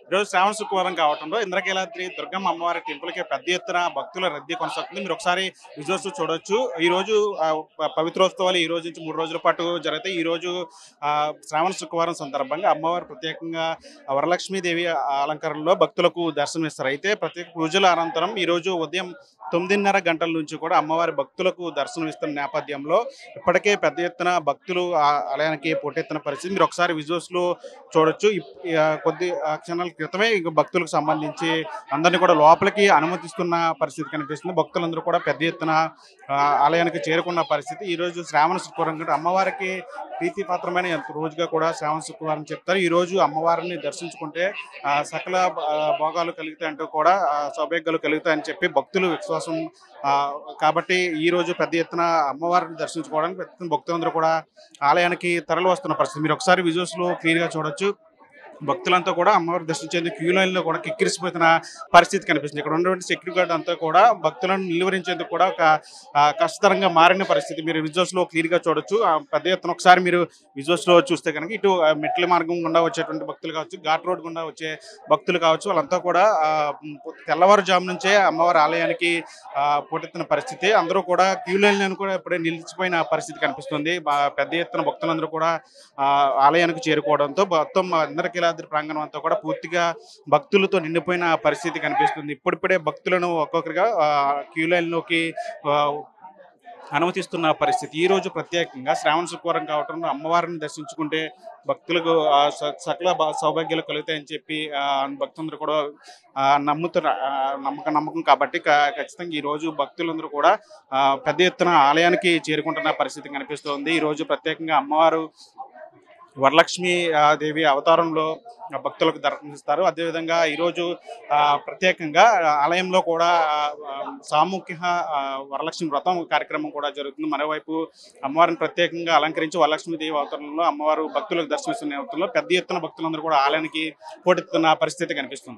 ఈరోజు శ్రావణ శుక్రవారం కావడంలో ఇంద్రకీలాద్రి దుర్గమ్మ అమ్మవారి టెంపుల్‌కి పెద్ద ఎత్తున భక్తుల రద్దీ కొనసాగుతుంది. మీరు ఒకసారి విజువల్స్ చూడొచ్చు. ఈరోజు పవిత్రోత్సవాలు ఈ రోజు నుంచి 3 రోజుల పాటు జరుగుతాయి. ఈరోజు శ్రావణ శుక్రవారం సందర్భంగా అమ్మవారు ప్రత్యేకంగా వరలక్ష్మీదేవి అలంకరణలో భక్తులకు దర్శనమిస్తారు. అయితే ప్రత్యేక పూజల అనంతరం ఈరోజు ఉదయం 9:30 గంటల నుంచి కూడా అమ్మవారి భక్తులకు దర్శనం ఇస్తున్న నేపథ్యంలో ఇప్పటికే పెద్ద ఎత్తున భక్తులు ఆలయానికి పోటెత్తిన పరిస్థితి మీరు ఒకసారి విజువల్స్‌లో చూడొచ్చు. కొద్ది క్షణాల క్రితమే ఇంక భక్తులకు సంబంధించి అందరినీ కూడా లోపలికి అనుమతిస్తున్న పరిస్థితి కనిపిస్తుంది. భక్తులందరూ కూడా పెద్ద ఎత్తున ఆలయానికి చేరుకున్న పరిస్థితి. ఈరోజు శ్రావణ శుక్రవారం కూడా అమ్మవారికి ప్రీతిపాత్రమైన రోజుగా కూడా శ్రావణ శుక్రవారం చెప్తారు. ఈరోజు అమ్మవారిని దర్శించుకుంటే సకల భోగాలు కలుగుతాయంటూ కూడా సౌభాగ్యాలు కలుగుతాయని చెప్పి భక్తులు విశ్వాసం. కాబట్టి ఈరోజు పెద్ద ఎత్తున అమ్మవారిని దర్శించుకోవడానికి పెద్ద ఎత్తున భక్తులందరూ కూడా ఆలయానికి తరలి వస్తున్న పరిస్థితి మీరు ఒకసారి విజువల్స్‌లో క్లియర్‌గా చూడొచ్చు. భక్తులంతా కూడా అమ్మవారు దర్శించేందుకు క్యూ లైన్‌లో కూడా కిక్కిరిసిపోతున్న పరిస్థితి కనిపిస్తుంది. ఇక్కడ ఉన్నటువంటి సెక్యూరిటీ గార్డ్ అంతా కూడా భక్తులను నిలువరించేందుకు కూడా ఒక కష్టతరంగా మారిన పరిస్థితి మీరు విజువల్స్‌లో క్లియర్‌గా చూడొచ్చు. పెద్ద ఎత్తున ఒకసారి మీరు విజువల్స్‌లో చూస్తే కనుక ఇటు మెట్ల మార్గం గుండా వచ్చేటువంటి భక్తులు కావచ్చు, ఘాట్ రోడ్ గుండా వచ్చే భక్తులు కావచ్చు, వాళ్ళంతా కూడా తెల్లవారుజాము నుంచే అమ్మవారి ఆలయానికి పోటెత్తిన పరిస్థితి. అందరూ కూడా క్యూ లైన్‌లను కూడా ఇప్పుడే నిలిచిపోయిన పరిస్థితి కనిపిస్తుంది. పెద్ద ఎత్తున భక్తులందరూ కూడా ఆలయానికి చేరుకోవడంతో మొత్తం ఇంద్రకీలాద్రి ప్రాంగణం అంతా కూడా పూర్తిగా భక్తులతో నిండిపోయిన పరిస్థితి కనిపిస్తుంది. ఇప్పుడిప్పుడే భక్తులను ఒక్కొక్కరిగా క్యూ లైన్‌లోకి అనుమతిస్తున్న పరిస్థితి. ఈరోజు ప్రత్యేకంగా శ్రావణ శుక్రవారం కావడంలో అమ్మవారిని దర్శించుకుంటే భక్తులకు సకల సౌభాగ్యాలు కలుగుతాయని చెప్పి భక్తులందరూ కూడా నమ్ముతున్న నమ్మకం కాబట్టి ఖచ్చితంగా ఈరోజు భక్తులందరూ కూడా పెద్ద ఎత్తున ఆలయానికి చేరుకుంటున్న పరిస్థితి కనిపిస్తోంది. ఈరోజు ప్రత్యేకంగా అమ్మవారు వరలక్ష్మి దేవి అవతారంలో భక్తులకు దర్శనమిస్తారు. అదేవిధంగా ఈరోజు ప్రత్యేకంగా ఆలయంలో కూడా సామూహిక వరలక్ష్మి వ్రతం కార్యక్రమం కూడా జరుగుతుంది. మరోవైపు అమ్మవారిని ప్రత్యేకంగా అలంకరించి వరలక్ష్మి దేవి అవతారంలో అమ్మవారు భక్తులకు దర్శనమిస్తున్న నేపథ్యంలో పెద్ద ఎత్తున భక్తులందరూ కూడా ఆలయానికి పోటెత్తున్న పరిస్థితి కనిపిస్తుంది.